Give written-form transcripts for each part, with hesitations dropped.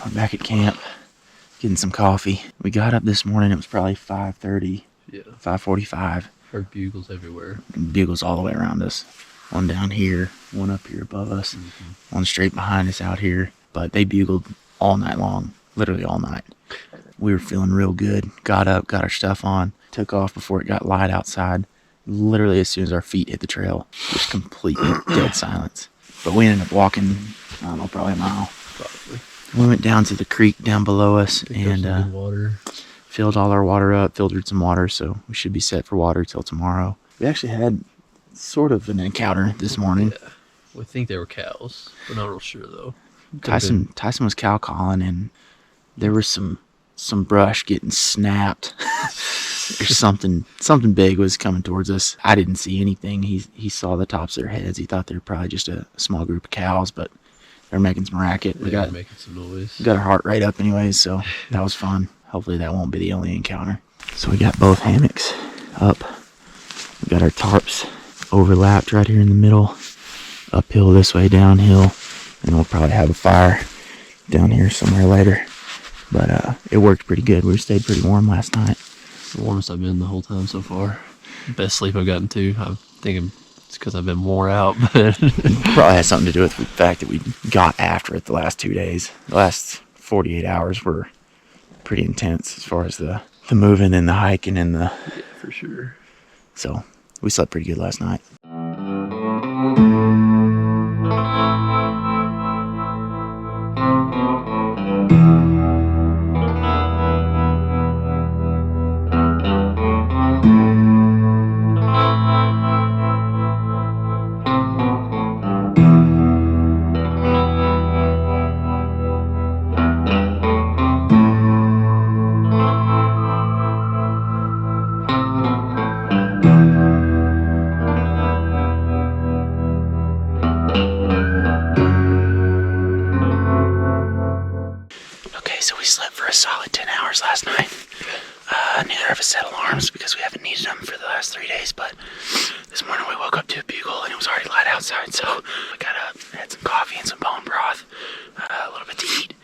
We're back at camp, getting some coffee. We got up this morning, it was probably 5:30, 5:45. Heard bugles everywhere. Bugles all the way around us. One down here, one up here above us, one straight behind us out here. But they bugled all night long, literally all night. We were feeling real good. Got up, got our stuff on, took off before it got light outside. Literally as soon as our feet hit the trail, just completely dead silence. But we ended up walking, I don't know, probably a mile. Probably. We went down to the creek down below us and water. Filled all our water up, filtered some water, so we should be set for water till tomorrow. We actually had sort of an encounter this morning. Yeah. We think they were cows. We're not real sure though. Tyson was cow calling, and there was some brush getting snapped. There's something big was coming towards us. I didn't see anything. He saw the tops of their heads. He thought they were probably just a small group of cows, but they're making some racket. They were making some noise. We got our heart rate up anyways, so that was fun. Hopefully that won't be the only encounter. So we got both hammocks up. We got our tarps overlapped right here in the middle. Uphill this way, downhill. And we'll probably have a fire down here somewhere later. But it worked pretty good. We stayed pretty warm last night. The warmest I've been the whole time so far. Best sleep I've gotten too. I'm thinking it's because I've been wore out. But probably has something to do with the fact that we got after it the last 2 days. The last 48 hours were pretty intense as far as the moving and the hiking and the... Yeah, for sure. So we slept pretty good last night. So we slept for a solid 10 hours last night. Neither of us set alarms because we haven't needed them for the last 3 days, but this morning we woke up to a bugle and it was already light outside, so we got up, had some coffee and some bone broth, a little bit to eat.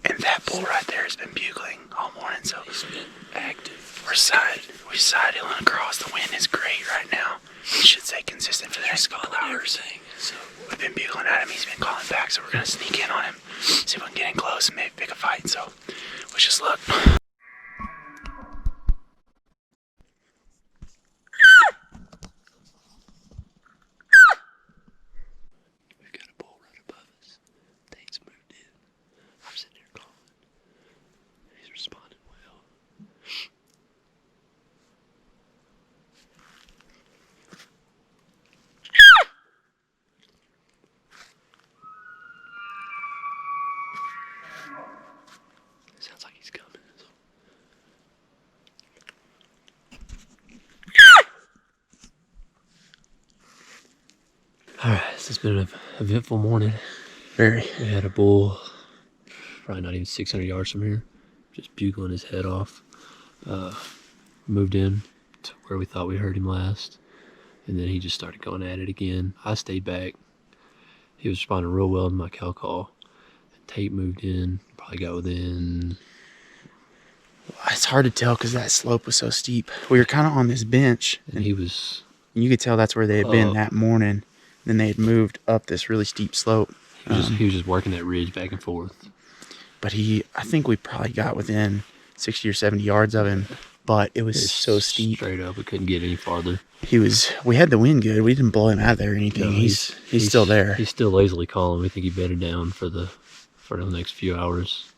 And that bull right there has been bugling all morning, so he's been active. We're sidling across. The wind is great right now. It should stay consistent for the next couple hours. So we've been bugling at him. He's been calling back, so we're gonna sneak in on him, see if we can get in close and maybe pick a fight. So wish us luck. We've got a bull right above us. Tate's moved in. I'm sitting here calling. He's responding well. Sounds like he's coming. Alright, this has been an eventful morning. Very. We had a bull, probably not even 600 yards from here, just bugling his head off. Moved in to where we thought we heard him last, and then he just started going at it again. I stayed back. He was responding real well to my cow call. And Tate moved in, probably got within... It's hard to tell because that slope was so steep. We were kind of on this bench, and he was... You could tell that's where they had been that morning. Then they had moved up this really steep slope. He was just working that ridge back and forth. But I think we probably got within 60 or 70 yards of him, but it was so steep. Straight up, we couldn't get any farther. We had the wind good. We didn't blow him out of there or anything. No, he's still there. He's still lazily calling. We think he bedded down for the next few hours.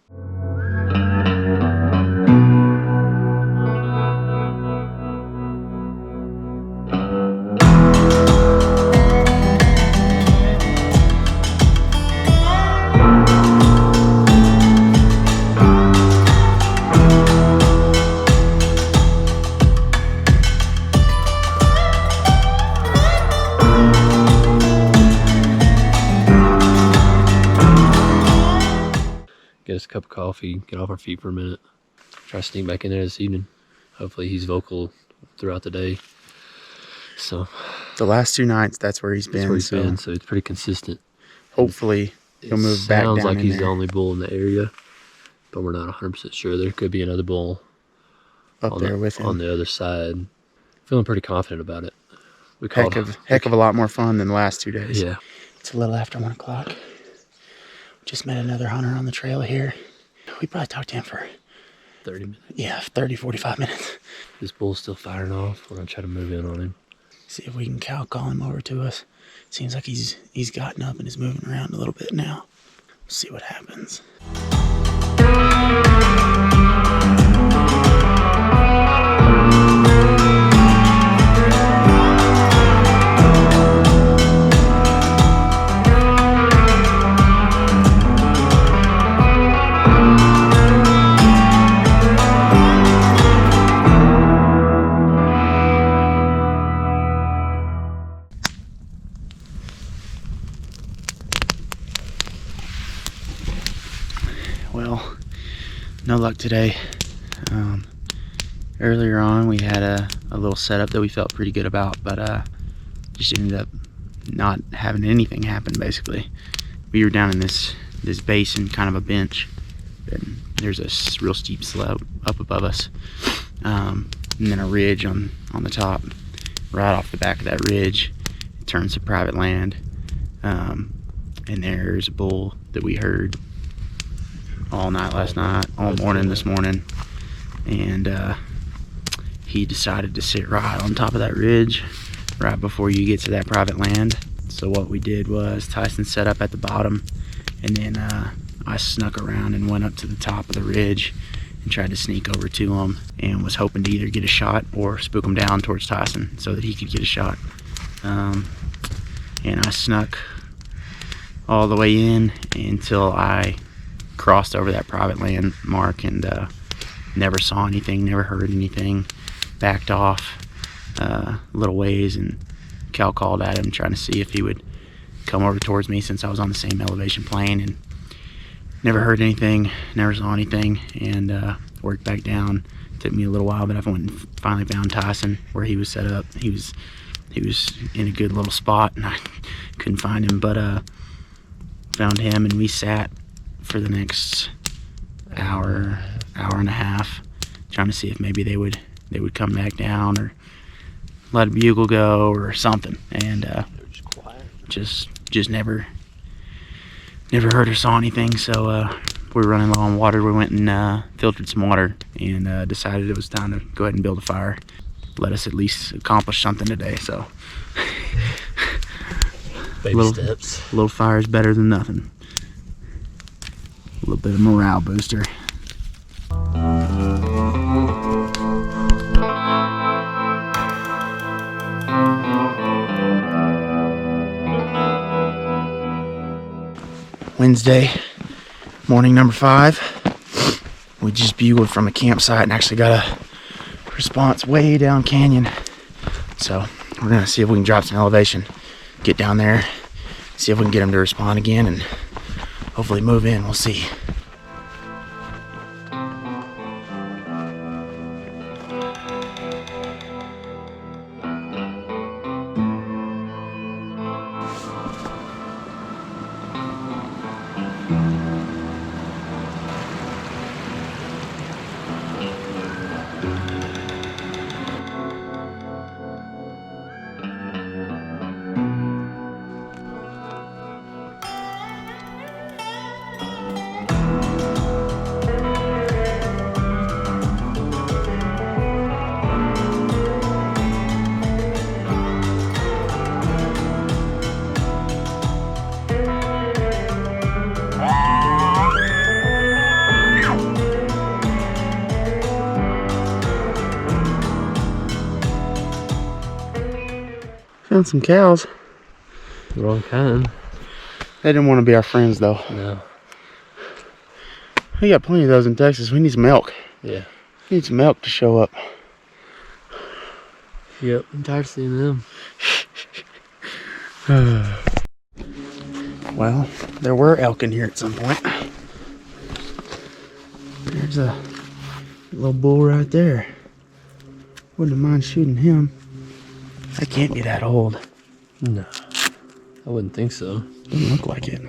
Get us a cup of coffee, get off our feet for a minute. Try to sneak back in there this evening. Hopefully he's vocal throughout the day. So the last 2 nights, that's where he's been. So it's pretty consistent. Hopefully he'll move back sounds down like in he's there. the only bull in the area, but we're not 100% sure. There could be another bull Up there with him. on the other side. Feeling pretty confident about it. We called Heck of a lot more fun than the last 2 days. Yeah. It's a little after 1 o'clock. Just met another hunter on the trail here. We probably talked to him for 30 minutes. Yeah, 30, 45 minutes. This bull's still firing off. We're gonna try to move in on him. See if we can call him over to us. Seems like he's gotten up and is moving around a little bit now. We'll see what happens. Well, no luck today. Earlier on we had a little setup that we felt pretty good about, but just ended up not having anything happen. Basically, we were down in this basin, kind of a bench, and there's a real steep slope up above us, and then a ridge on the top. Right off the back of that ridge, it turns to private land, and there's a bull that we heard all night last night, all morning this morning, and he decided to sit right on top of that ridge right before you get to that private land. So what we did was Tyson set up at the bottom, and then I snuck around and went up to the top of the ridge and tried to sneak over to him, and was hoping to either get a shot or spook him down towards Tyson so that he could get a shot. And I snuck all the way in until I crossed over that private land mark, and never saw anything, never heard anything. Backed off a little ways, and Cal called at him trying to see if he would come over towards me since I was on the same elevation plane, and never heard anything, never saw anything, and worked back down. Took me a little while, but I went and finally found Tyson where he was set up. He was in a good little spot, and I couldn't find him, but found him, and we sat for the next hour and a half trying to see if maybe they would come back down or let a bugle go or something, and just never heard or saw anything. So we were running low on water. We went and filtered some water, and decided it was time to go ahead and build a fire. Let us at least accomplish something today. So Baby steps. A little fire is better than nothing. A little bit of morale booster. Wednesday, morning number 5. We just bugled from a campsite and actually got a response way down canyon. So we're gonna see if we can drop some elevation, get down there, see if we can get them to respond again, and hopefully move in. We'll see. Found some cows. Wrong kind. They didn't want to be our friends though. No. We got plenty of those in Texas. We need some elk. Yeah. We need some elk to show up. Yep. I'm tired of seeing them. Well, there were elk in here at some point. There's a little bull right there. Wouldn't mind shooting him. That can't be that old. No. I wouldn't think so. Doesn't look like it.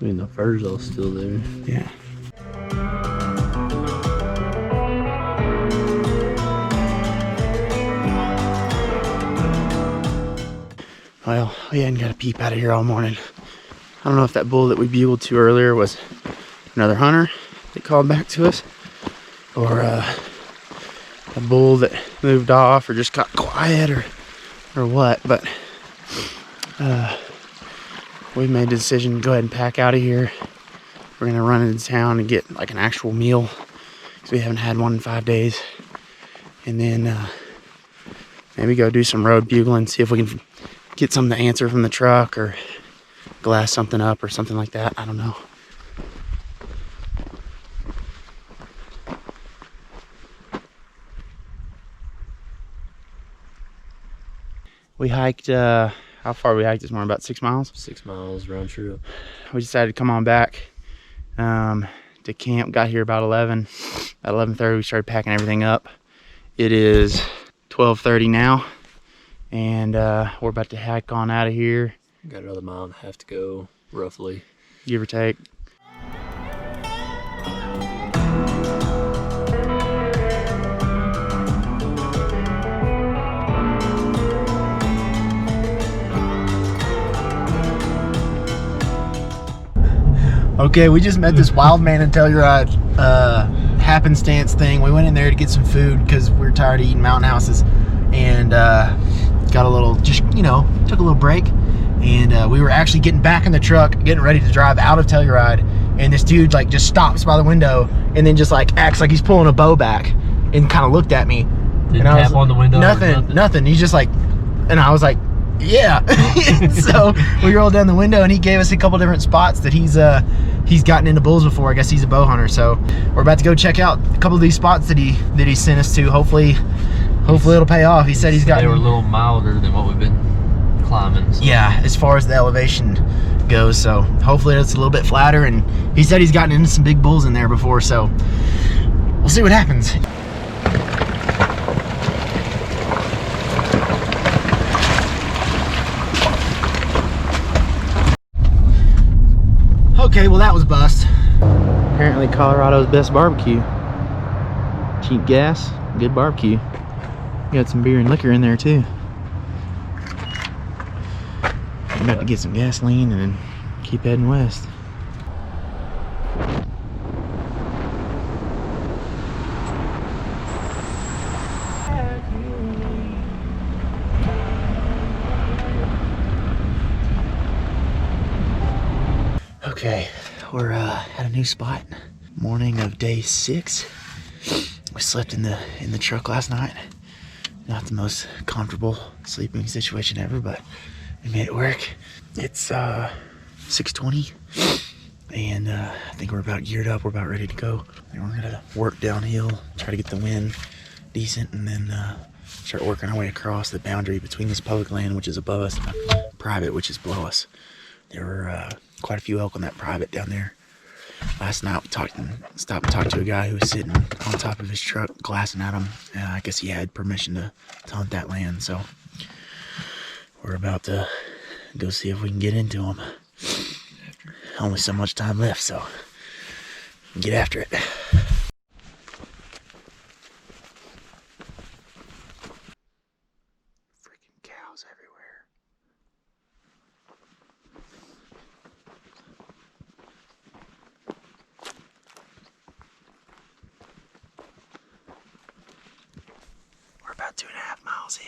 I mean, the fur's all still there. Yeah. Well, we hadn't got a peep out of here all morning. I don't know if that bull that we bugled to earlier was another hunter that called back to us, or a bull that moved off or just got quiet, or what, but we made the decision to go ahead and pack out of here. We're gonna run into town and get like an actual meal, because we haven't had one in 5 days, and then maybe go do some road bugling, see if we can get something to answer from the truck or glass something up or something like that. I don't know. We hiked, how far we hiked this morning? About 6 miles? 6 miles round trip. We decided to come on back to camp. Got here about 11. At 11:30 we started packing everything up. It is 12:30 now, and we're about to hike on out of here. Got another 1.5 miles to go, roughly. Give or take. Okay, we just met this wild man in Telluride happenstance thing. We went in there to get some food because we were tired of eating mountain houses, and got a little, just, you know, took a little break, and we were actually getting back in the truck, getting ready to drive out of Telluride, and this dude like just stops by the window and then just like acts like he's pulling a bow back and kind of looked at me. Didn't and I tap was, on the window? Nothing. He's just like, and I was like, yeah. So we rolled down the window and he gave us a couple different spots that he's gotten into bulls before. I guess he's a bow hunter, so we're about to go check out a couple of these spots that he sent us to. Hopefully it'll pay off. He said he's got. They were a little milder than what we've been climbing. So. Yeah, as far as the elevation goes, so hopefully it's a little bit flatter, and he said he's gotten into some big bulls in there before, so we'll see what happens. Okay, well that was bust. Apparently Colorado's best barbecue. Cheap gas, good barbecue. Got some beer and liquor in there too. I'm about to get some gasoline and then keep heading west. Okay, we're at a new spot. Morning of day 6. We slept in the truck last night. Not the most comfortable sleeping situation ever, but we made it work. It's 6:20, and I think we're about geared up. We're about ready to go. And we're gonna work downhill, try to get the wind decent, and then start working our way across the boundary between this public land, which is above us, and the private, which is below us. There were quite a few elk on that private down there. Last night we stopped and talked to a guy who was sitting on top of his truck glassing at him. I guess he had permission to hunt that land, so we're about to go see if we can get into him. Only so much time left, so get after it. Freaking cows everywhere. We're about 2.5 miles in.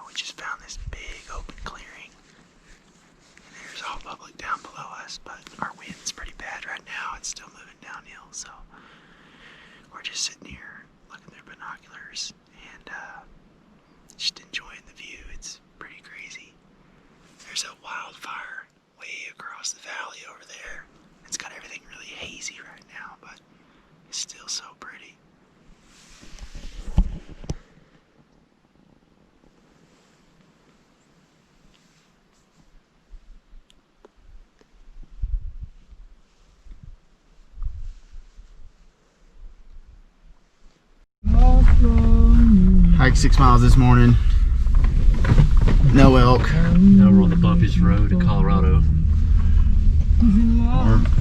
We just found this big open clearing. And there's all public down below us, but our wind's pretty bad right now. It's still moving downhill, so we're just sitting here looking through binoculars and just enjoying the view. It's pretty crazy. There's a wildfire way across the valley over there. It's got everything really hazy right now, but it's still so pretty. Hiked 6 miles this morning. No elk. Now we're on the bumpiest road in Colorado.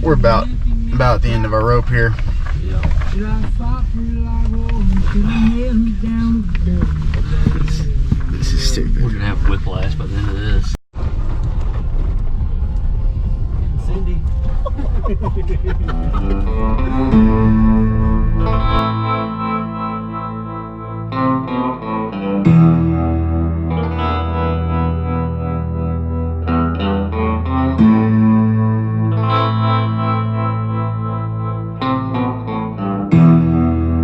we're about at the end of our rope here. Yeah. This is stupid. We're gonna have whiplash by the end of this. Cindy.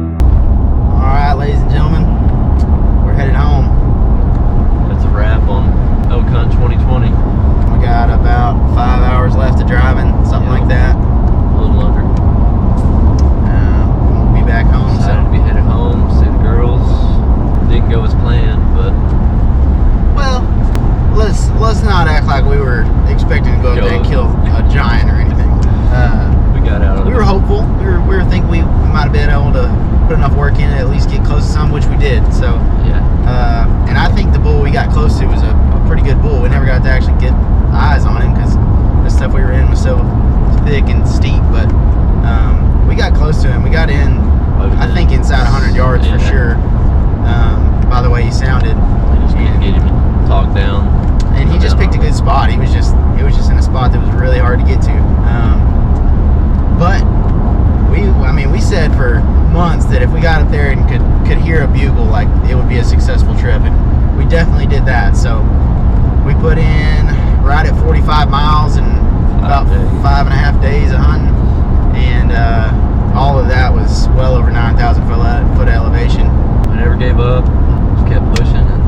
Alright, ladies and gentlemen, we're headed home. That's a wrap on Elk 2020. We got about 5 hours left of driving, something like that. A little under. We'll be back home. Decided to be headed home, see the girls. Didn't go as planned, but Well, let's not act like we were expecting to go up there and kill a giant or anything. we got out of We it. were hopeful. We were thinking we might have been able to put enough work in and at least get close to some, which we did. So, Yeah. and I think the bull we got close to was a pretty good bull. We never got to actually get eyes on him because the stuff we were in was so thick and steep. But we got close to him. We got in, I think, inside 100 yards for sure. By the way he sounded. I just need to get him to talk down. And he just picked a good spot. It was just in a spot that was really hard to get to. But we said for months that if we got up there and could hear a bugle, like, it would be a successful trip, and we definitely did that. So we put in right at 45 miles and about 5.5 days of hunting, and all of that was well over 9,000 foot elevation. We never gave up. Just kept pushing, and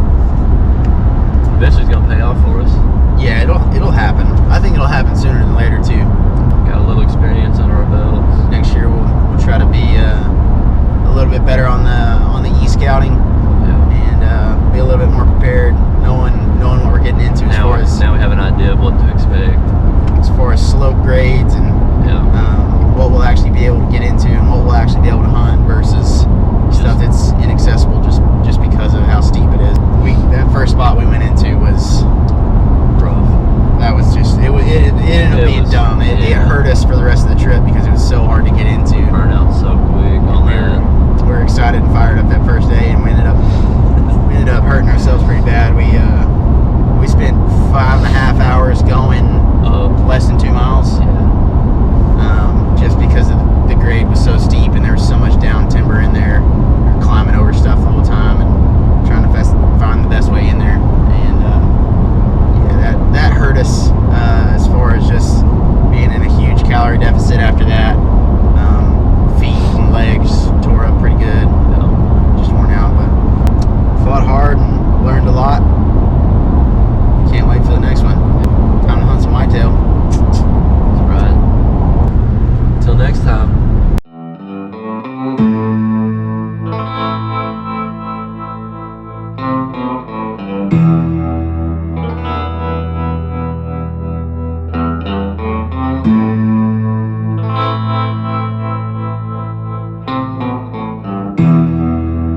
eventually it's gonna pay off for us. Yeah, it'll happen. I think it'll happen sooner than later too. Got a little experience under our belts. Next year we'll try to be a little bit better on the e-scouting, Yeah. and be a little bit more prepared, knowing what we're getting into Now we have an idea of what to expect. as far as slope grades and Yeah. what we'll actually be able to get into and what we'll actually be able to hunt versus stuff that's inaccessible just because of how steep it is. That first spot we went into was Rough. that was just it ended up being dumb. It hurt us for the rest of the trip because it was so hard to get into. Burn out so quick on that. We were excited and fired up that first day, and we ended up hurting ourselves pretty bad. We spent 5.5 hours going